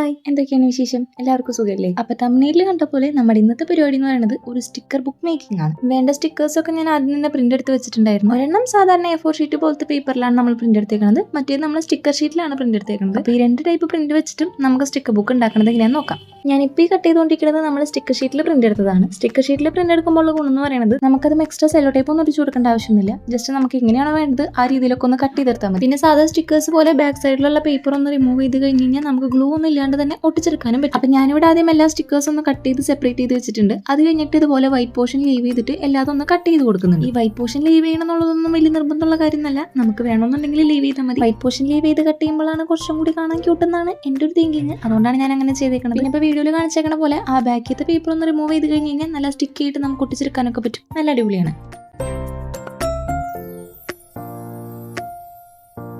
Hi, എന്തൊക്കെയാണ് വിശേഷം? എല്ലാവർക്കും സുഖമല്ലേ? അപ്പൊ തമ്മിലിൽ കണ്ട പോലെ നമ്മുടെ ഇന്നത്തെ പരിപാടി എന്ന് പറയുന്നത് ഒരു സ്റ്റിക്കർ ബുക്ക് മേക്കിംഗ് ആണ്. വേണ്ട സ്റ്റിക്കേഴ്സ് ഒക്കെ ഞാൻ ആദ്യം തന്നെ പ്രിന്റ് എടുത്ത് വെച്ചിട്ടുണ്ടായിരുന്നു. ഒരെണ്ണം സാധാരണ A4 ഷീറ്റ് പോലത്തെ പേപ്പറിലാണ് നമ്മൾ പ്രിന്റ് എടുത്തേക്കുന്നത്, മറ്റേത് നമ്മൾ സ്റ്റിക്കർ ഷീറ്റിലാണ് പ്രിന്റ് എടുത്തേക്കുന്നത്. അപ്പൊ ഈ രണ്ട് ടൈപ്പ് പ്രിന്റ് വെച്ചിട്ടും നമുക്ക് സ്റ്റിക്കർ ബുക്ക് ഉണ്ടാക്കുന്നത് എങ്ങനെയാന്ന് നോക്കാം. ഞാനിപ്പോൾ ഈ കട്ട് ചെയ്തുകൊണ്ടിരിക്കുന്നത് നമ്മൾ സ്റ്റിക്കർ ഷീറ്റിൽ പ്രിന്റ് എടുത്തതാണ്. സ്റ്റിക്കർ ഷീറ്റിൽ പ്രിന്റ് എടുക്കുമ്പോൾ ഉള്ള ഗുണം എന്ന് പറയുന്നത് നമുക്കത് എക്സ്ട്രാ സെല്ലോ ടൈപ്പ് ഒന്നും ഒട്ടിച്ചു കൊടുക്കേണ്ട ആവശ്യമില്ല. ജസ്റ്റ് നമുക്ക് എങ്ങനെയാണോ വേണ്ടത് ആ രീതിയിലൊക്കെ ഒന്ന് കട്ട് ചെയ്തെടുത്താൽ മതി. പിന്നെ സാധാ സ്റ്റിക്കേഴ്സ് പോലെ ബാക്ക് സൈഡിലുള്ള പേപ്പർ ഒന്ന് റിമൂവ് ചെയ്ത് കഴിഞ്ഞ് കഴിഞ്ഞാൽ നമുക്ക് ഗ്ലൂ ഒന്നും ഇല്ലാണ്ട് തന്നെ ഒട്ടിച്ചെടുക്കാനും പറ്റും. അപ്പൊ ഞാനിവിടെ ആദ്യം എല്ലാ സ്റ്റിക്കേഴ്സ് ഒന്ന് കട്ട് ചെയ്ത് സെപ്പറേറ്റ് ചെയ്ത് വെച്ചിട്ടുണ്ട്. അത് കഴിഞ്ഞിട്ട് ഇതുപോലെ വൈറ്റ് പോർഷൻ ലീവ് ചെയ്തിട്ട് എല്ലാതും ഒന്ന് കട്ട് ചെയ്ത് കൊടുക്കുന്നുണ്ട്. ഈ വൈറ്റ് പോർഷൻ ലീവ് ചെയ്യണം എന്നുള്ളതൊന്നും വലിയ നിർബന്ധമുള്ള കാര്യമല്ല, നമുക്ക് വേണമെന്നുണ്ടെങ്കിൽ ലീവ് ചെയ്താൽ മതി. വൈറ്റ് പോർഷൻ ലീവ് ചെയ്ത് കട്ട് ചെയ്യുമ്പോഴാണ് കുറച്ചും കൂടി കാണാൻ ക്യൂട്ടെന്നാണ് എൻ്റെ ഒരു തിങ്കിങ്. അതുകൊണ്ടാണ് ഞാൻ അങ്ങനെ ചെയ്തേക്കുന്നത്. പിന്നെ ഇപ്പോൾ വീഡിയോയിൽ കാണിച്ചേക്കണ പോലെ ആ ബാക്കിയത്തെ പേപ്പർ ഒന്ന് റിമൂവ് ചെയ്ത് കഴിഞ്ഞ് കഴിഞ്ഞാൽ നല്ല സ്റ്റിക്ക് ആയിട്ട് നമുക്ക് ഒട്ടിച്ചെടുക്കാനൊക്കെ പറ്റും. നല്ല അടിപൊളിയാണ്.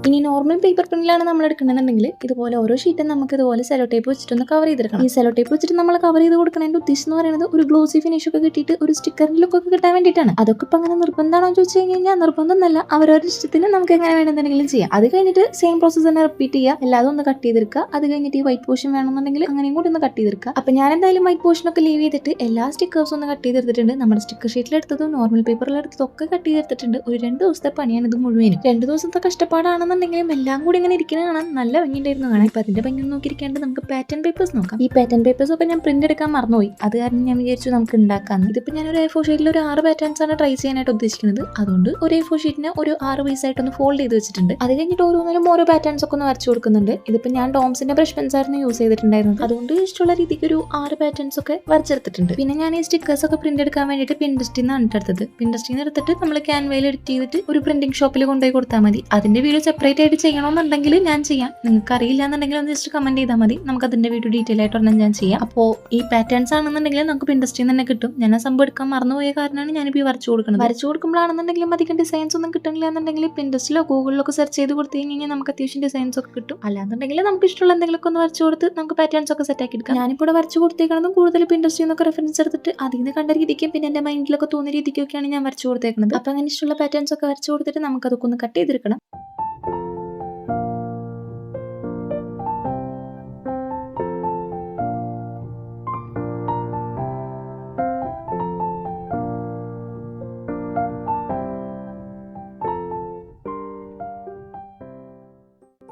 ഇനി നോർമൽ പേപ്പർ പ്രിന്റിലാണ് നമ്മൾ എടുക്കണമെന്നുണ്ടെങ്കിൽ ഇതുപോലെ ഓരോ ഷീറ്റും നമുക്ക് ഇതുപോലെ സെലോ ടേപ്പ് വെച്ചിട്ടൊന്ന് കവർ ചെയ്തെടുക്കണം. ഈ സെലോ ടേപ്പ് വെച്ചിട്ട് നമ്മൾ കവർ ചെയ്ത് കൊടുക്കുന്നതിന്റെ ഉദ്ദേശം എന്ന് പറയുന്നത് ഒരു ഗ്ലോസി ഫിനിഷ് ഒക്കെ കിട്ടിയിട്ട് ഒരു സ്റ്റിക്കറിന്റെ ലുക്ക് ഒക്കെ കിട്ടാൻ വേണ്ടിയിട്ടാണ്. അതൊക്കെ ഇപ്പം അങ്ങനെ നിർബന്ധമാണോ എന്ന് ചോദിച്ചു കഴിഞ്ഞാൽ നിർബന്ധമൊന്നുമല്ല, അവരവരുടെ ഇഷ്ടത്തിന് നമുക്ക് എങ്ങനെ വേണമെന്നുണ്ടെങ്കിലും ചെയ്യാം. അത് കഴിഞ്ഞിട്ട് സെയിം പ്രോസസ് തന്നെ റിപ്പീറ്റ് ചെയ്യുക, എല്ലാതും ഒന്ന് കട്ട് ചെയ്തെടുക്കുക. അത് കഴിഞ്ഞിട്ട് ഈ വൈറ്റ് പോർഷൻ വേണമെന്നുണ്ടെങ്കിൽ അങ്ങനെയും കൂടി ഒന്ന് കട്ട് ചെയ്തെടുക്കുക. അപ്പം ഞാൻ എന്തായാലും വൈറ്റ് പോർഷൻ ഒക്കെ ലീവ് ചെയ്തിട്ട് എല്ലാ സ്റ്റിക്കേഴ്സും ഒന്ന് കട്ട് ചെയ്തെടുത്തിട്ടുണ്ട്. നമ്മുടെ സ്റ്റിക്കർ ഷീറ്റിലെടുത്തതും നോർമൽ പേപ്പറിലെടുത്തതും ഒക്കെ കട്ട് ചെയ്തെടുത്തിട്ടുണ്ട്. ഒരു 2 ദിവസത്തെ പണിയാണ് ഇത് മുഴുവനും. 2 ദിവസത്തെ കഷ്ടപ്പാടാണെന്നുണ്ടെങ്കിലും എല്ലാം കൂടി ഇങ്ങനെ ഇരിക്കുന്ന കാണാൻ നല്ല ഭംഗിയുണ്ടായിരുന്നു കാണാൻ. ഇപ്പം അതിന്റെ ഭംഗി നോക്കിയിരിക്കാണ്ട് നമുക്ക് പാറ്റേൺ പേപ്പേഴ്സ് നോക്കാം. ഈ പാറ്റേൺ പേപ്പേഴ്സ് ഒക്കെ ഞാൻ പ്രിന്റ് എടുക്കാൻ മറന്നുപോയി, അത് കാരണം ഞാൻ വിചാരിച്ചു നമുക്ക് ഉണ്ടാക്കാമെന്ന്. ഇതിപ്പോൾ ഞാൻ ഒരു A4 ഷീറ്റിൽ ഒരു 6 പാറ്റേൺസ് ആണ് ട്രൈ ചെയ്യാനായിട്ട് ഉദ്ദേശിക്കുന്നത്. അതുകൊണ്ട് ഒരു A4 ഷീറ്റിനെ ഒരു 6 പീസായിട്ട് ഒന്ന് ഫോൾഡ് ചെയ്ത് വെച്ചിട്ടുണ്ട്. അത് കഴിഞ്ഞിട്ട് ഓരോന്നിലും ഓരോ പാറ്റേൺസ് ഒക്കെ ഒന്ന് വരച്ചു കൊടുക്കുന്നുണ്ട്. ഇതിപ്പോൾ ഞാൻ ഡോംസിന്റെ ബ്രഷ് പെൻസ് ആയിരുന്നു യൂസ് ചെയ്തിട്ടുണ്ടായിരുന്നത്, അതുകൊണ്ട് ഇഷ്ടമുള്ള രീതിക്ക് ഒരു 6 പാറ്റേൺസ് ഒക്കെ വരച്ചെടുത്തിട്ടുണ്ട്. പിന്നെ ഞാൻ ഈ സ്റ്റിക്കേഴ്സ് ഒക്കെ പ്രിന്റ് എടുക്കാൻ വേണ്ടിയിട്ട് പിൻട്രസ്റ്റിൽ നിന്നാണ് എടുത്തത്. പിൻട്രസ്റ്റിൽ നിന്ന് എടുത്തിട്ട് നമ്മൾ ക്യാൻവയിൽ എഡിറ്റ് ചെയ്തിട്ട് ഒരു പ്രിന്റിംഗ് ഷോപ്പിൽ കൊണ്ടുപോയി കൊടുത്താൽ മതി. അതിന്റെ വീഡിയോ സെപ്പറേറ്റ് ആയിട്ട് ചെയ്യണമെന്നുണ്ടെങ്കിൽ ഞാൻ ചെയ്യാം. നിങ്ങൾക്ക് അറിയില്ല എന്നുണ്ടെങ്കിൽ ഒന്ന് ജസ്റ്റ് കമന്റ് ചെയ്താൽ മതി, നമുക്ക് അതിന്റെ വീഡിയോ ഡീറ്റെയിൽ ആയിട്ട് ഒരെണ്ണം ഞാൻ ചെയ്യാം. അപ്പോൾ ഈ പാറ്റേൺസ് ആണെന്നുണ്ടെങ്കിൽ നമുക്ക് പിൻട്രസ്റ്റിൽ നിന്ന് തന്നെ കിട്ടും. ഞാൻ ആ സംഭവം എടുക്കാൻ മറന്നുപോയ കാരണമാണ് ഞാനിപ്പോൾ ഈ വരച്ചു കൊടുക്കുന്നത്. വരച്ചു കൊടുക്കുമ്പോഴാണെന്നുണ്ടെങ്കിലും അധികം ഡിസൈൻസ് ഒന്നും കിട്ടണില്ല എന്നുണ്ടെങ്കിൽ പിൻട്രസ്റ്റിലോ ഗൂഗിളിലൊക്കെ സെർച്ച് ചെയ്ത് കൊടുത്തു കഴിഞ്ഞാൽ നമുക്ക് അത്യാവശ്യം ഡിസൈൻസ് ഒക്കെ കിട്ടും. അല്ലാന്നുണ്ടെങ്കിൽ നമുക്ക് ഇഷ്ടമുള്ള എന്തെങ്കിലും ഒന്ന് വരച്ചു കൊടുത്ത് നമുക്ക് പാറ്റേൺസ് ഒക്കെ സെറ്റ് ആക്കി എടുക്കാം. ഞാനിപ്പോൾ വരച്ചു കൊടുത്തേക്കുന്നതും കൂടുതൽ പിൻട്രസ്റ്റിൽ നിന്നൊക്കെ റെഫറൻസ് എടുത്തിട്ട് അതിൽ നിന്ന് കണ്ട രീതിക്കും പിന്നെ എൻ്റെ മൈൻഡിലൊക്കെ തോന്നിയ രീതിക്കൊക്കെയാണ് ഞാൻ വരച്ചു കൊടുത്തേക്കുന്നത്. അപ്പോൾ അങ്ങനെ ഇഷ്ടമുള്ള പാറ്റേൺസ് ഒക്കെ വരച്ചു കൊടുത്തിട്ട് നമുക്ക് അതൊക്കെ ഒന്ന് കട്ട് ചെയ്തെടുക്കണം.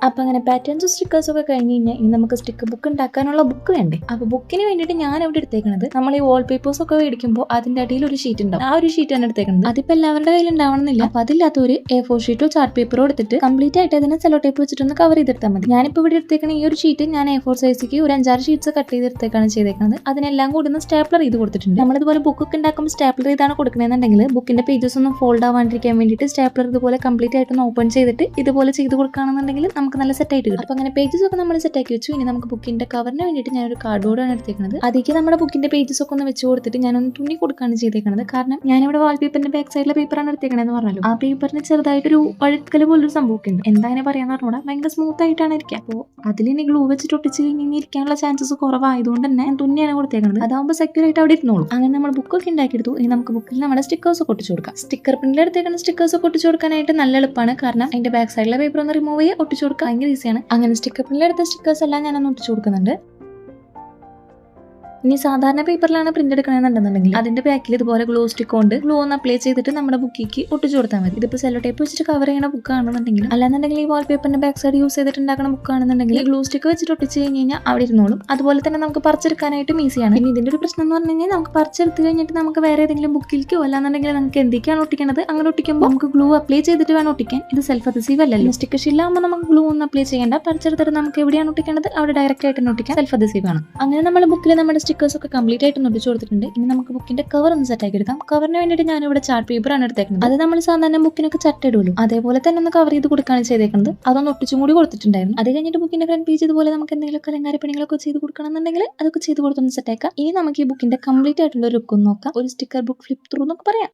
അപ്പം അങ്ങനെ പാറ്റേൺസും സ്റ്റിക്കേഴ്സും ഒക്കെ കഴിഞ്ഞ് കഴിഞ്ഞാൽ ഇനി നമുക്ക് സ്റ്റിക്കർ ബുക്ക് ഉണ്ടാക്കാനുള്ള ബുക്ക് വേണ്ടേ? അപ്പോൾ ബുക്കിന് വേണ്ടിയിട്ട് ഞാൻ ഇവിടെ എടുത്തേക്കുന്നത് നമ്മൾ ഈ വാൾ പേപ്പേഴ്സ് ഒക്കെ മേടിക്കുമ്പോൾ അതിൻ്റെ അടിയിൽ ഒരു ഷീറ്റ് ഉണ്ടാവും. ആ ഒരു ഷീറ്റ് ആണ് എടുത്തേക്കുന്നത്. അതിപ്പോൾ എല്ലാവരുടെ കയ്യിൽ ഉണ്ടാവണമെന്നില്ല. അപ്പോൾ അതില്ലാത്ത ഒരു A4 ഷീറ്റോ ചാർട്ട് പേപ്പറോ എടുത്തിട്ട് കംപ്ലീറ്റ് ആയിട്ട് അതിനെ സെല്ലോ ടേപ്പ് വെച്ചിട്ടൊന്ന് കവർ ചെയ്തെടുത്താൽ മതി. ഞാനിപ്പോൾ ഇവിടെ എടുത്തേക്കുന്ന ഈ ഒരു ഷീറ്റ് ഞാൻ A4 സൈസിക്ക് ഒരു 5-6 ഷീറ്റ്സ് കട്ട് ചെയ്തെടുത്തേക്കാണ് ചെയ്തേക്കുന്നത്. അതിനെല്ലാം കൂടി ഒന്ന് സ്റ്റാപ്ലർ ചെയ്ത് കൊടുത്തിട്ടുണ്ട്. നമ്മളിതുപോലെ ബുക്കൊക്കെ ഉണ്ടാക്കുമ്പോൾ സ്റ്റാപ്ലർ ചെയ്താണ് കൊടുക്കണമെന്നുണ്ടെങ്കിൽ ബുക്കിന്റെ പേജസ് ഒന്നും ഫോൾഡ് ആവാണ്ടിരിക്കാൻ വേണ്ടിയിട്ട് സ്റ്റാപ്ലർ ഇതുപോലെ കംപ്ലീറ്റ് ആയിട്ടൊന്ന് ഓപ്പൺ ചെയ്തിട്ട് ഇതുപോലെ ചെയ്ത് കൊടുക്കുകയാണെന്നുണ്ടെങ്കിൽ നമുക്ക് നല്ല സെറ്റ് ആയിട്ട് കിട്ടും. അപ്പൊ അങ്ങനെ പേജസ് ഒക്കെ നമ്മൾ സെറ്റ് ആക്കി വെച്ചു. ഇനി നമുക്ക് ബുക്കിന്റെ കവറിന് വേണ്ടിയിട്ട് ഞാനൊരു കാർഡ്ബോർഡാണ് എടുത്തേക്കുന്നത്. അതിലേക്ക് നമ്മുടെ ബുക്കിന്റെ പേജസ് ഒക്കെ ഒന്ന് വെച്ച് കൊടുത്തിട്ട് ഞാനൊന്ന് തുന്നി കൊടുക്കുകയാണ് ചെയ്തേക്കുന്നത്. കാരണം ഞാനിവിടെ വാൾപേപ്പറിന്റെ ബാക്ക് സൈഡിലെ പേപ്പറാണ് എടുത്തേക്കണെന്ന് പറഞ്ഞാലും ആ പേപ്പറിന് ചെറുതായിട്ടൊരു വഴുക്കല് പോലൊരു സംഭവമൊക്കെ ഉണ്ട്. എന്താ അങ്ങനെ പറയാന്ന് പറഞ്ഞാൽ ഭയങ്കര സ്മൂത്ത് ആയിട്ടാണ് ഇരിക്കുക. അപ്പോൾ അതിലിനി ഗ്ലൂ വെച്ചിട്ട് ഒട്ടിച്ച് കഴിഞ്ഞ് ഇരിക്കാനുള്ള ചാൻസസ് കുറവായതുകൊണ്ട് തന്നെ ഞാൻ തുന്നിയാണ് കൊടുത്തേക്കുന്നത്. അതാകുമ്പോൾ സെക്യൂർ ആയിട്ട് അവിടെ ഇരുന്നോളൂ. അങ്ങനെ നമ്മൾ ബുക്കൊക്കെ ഉണ്ടാക്കിയെടുത്തു. ഇനി നമുക്ക് ബുക്കിൽ നമ്മുടെ സ്റ്റിക്കേഴ്സ് ഒക്കെ ഒട്ടിച്ചു കൊടുക്കാം. സ്റ്റിക്കർ പ്രിന്റിൽ എടുത്തേക്കുന്ന സ്റ്റിക്കേഴ്സ് ഒക്കെ ഒട്ടിച്ചു കൊടുക്കാനായിട്ട് നല്ല എളുപ്പമാണ്. കാരണം അതിന്റെ ബാക്ക് സൈഡിലെ പേപ്പർ ഒന്ന് റിമൂവ് ചെയ്ത് ഒട്ടിച്ചു കൊടുക്കാൻ ഭയങ്കര ഈസിയാണ്. അങ്ങനെ സ്റ്റിക്കർ പ്രിന്റിലെടുത്ത സ്റ്റിക്കേഴ്സ് എല്ലാം ഞാനൊന്ന് ഒട്ടിച്ചു കൊടുക്കുന്നുണ്ട്. ഇനി സാധാരണ പേപ്പറിലാണ് പ്രിന്റ് എടുക്കണമെന്നുണ്ടെന്നുണ്ടെങ്കിൽ അതിന്റെ ബാക്കിൽ ഇതുപോലെ ഗ്ലൂ സ്റ്റിക്ക് കൊണ്ട് ഗ്ലൂ ഒന്ന് അപ്ലൈ ചെയ്തിട്ട് നമ്മുടെ ബുക്കിലേക്ക് ഒട്ടിച്ചു കൊടുത്താൽ മതി. ഇതിപ്പോൾ സെല്ലോ ടേപ്പ് വെച്ചിട്ട് കവർ ചെയ്യുന്ന ബുക്ക് ആണെന്നുണ്ടെങ്കിലും അല്ലാന്നുണ്ടെങ്കിൽ ഈ വാൾ പേപ്പറിന്റെ ബാക്ക് സൈഡ് യൂസ് ചെയ്തിട്ടുണ്ടാക്കുന്ന ബുക്ക് ആണെന്നുണ്ടെങ്കിൽ ഗ്ലൂ സ്റ്റിക്ക് വെച്ചിട്ട് ഒട്ടിച്ച് കഴിഞ്ഞ് കഴിഞ്ഞാൽ അവിടെ ഇരുന്നോളും. അതുപോലെ തന്നെ നമുക്ക് പറിച്ചെടുക്കാനായിട്ടും ഈസിയാണ്. പിന്നെ ഇതിന്റെ ഒരു പ്രശ്നം എന്ന് പറഞ്ഞു കഴിഞ്ഞാൽ നമുക്ക് പറിച്ചെടുത്ത് കഴിഞ്ഞിട്ട് നമുക്ക് വേറെ ഏതെങ്കിലും ബുക്കിലേക്കോ അല്ലാന്നുണ്ടെങ്കിൽ നമുക്ക് എന്തൊക്കെയാണ് ഒട്ടിക്കുന്നത് അങ്ങനെ ഒട്ടിക്കുമ്പോൾ നമുക്ക് ഗ്ലൂ അപ്ലൈ ചെയ്തിട്ട് വേണം ഒട്ടിക്കാൻ. ഇത് സെൽഫ് അഡ്ഹസീവ് അല്ലല്ലോ. സ്റ്റിക്കർ ഷീറ്റിലാകുമ്പോൾ നമുക്ക് ഗ്ലൂ ഒന്നും അപ്ലൈ ചെയ്യേണ്ട. പറിച്ചെടുത്തിട്ട് നമുക്ക് എവിടെയാണ് ഒട്ടിക്കേണ്ടത് അവിടെ ഡയറക്റ്റ് ആയിട്ട് ഒട്ടിക്കാൻ സെൽഫ് അഡ്ഹസീവ് ആണ്. അങ്ങനെ നമ്മുടെ ബുക്കിൽ നമ്മുടെ സ്റ്റിക്കേഴ്സ് ഒക്കെ കംപ്ലീറ്റ് ആയിട്ട് ഒട്ടിച്ചു കൊടുത്തിട്ടുണ്ട്. ഇനി നമുക്ക് ബുക്കിന്റെ കവർ ഒന്ന് സെറ്റ് ആക്കി എടുക്കാം. കവറിന് വേണ്ടിയിട്ട് ഞാനിവിടെ ചാർട്ട് പേപ്പറാണ് എടുത്തേക്കുന്നത്. അത് നമ്മൾ സാധാരണ ബുക്കിനൊക്കെ ചട്ടിടുമല്ലോ, അതേപോലെ തന്നെ ഒന്ന് കവർ ചെയ്ത് കൊടുക്കുകയാണ് ചെയ്തേക്കുന്നത്. അതൊന്ന് ഒട്ടിച്ചും കൂടി കൊടുത്തിട്ടുണ്ടായിരുന്നു. അത് കഴിഞ്ഞിട്ട് ബുക്കിന്റെ ഫ്രണ്ട് പേജ് ഇതുപോലെ നമുക്ക് എന്തെങ്കിലും അലങ്കാര പണികളൊക്കെ ചെയ്ത് കൊടുക്കണമെന്നുണ്ടെങ്കിൽ അതൊക്കെ ചെയ്ത് കൊടുത്തൊന്ന് സെറ്റ് ആക്കാം. ഇനി നമുക്ക് ഈ ബുക്കിന്റെ കംപ്ലീറ്റ് ആയിട്ടുള്ള ഒരു ലുക്ക് ഒന്ന് നോക്കാം. ഒരു സ്റ്റിക്കർ ബുക്ക് ഫ്ലിപ്പ് ത്രൂ എന്നൊക്കെ പറയാം.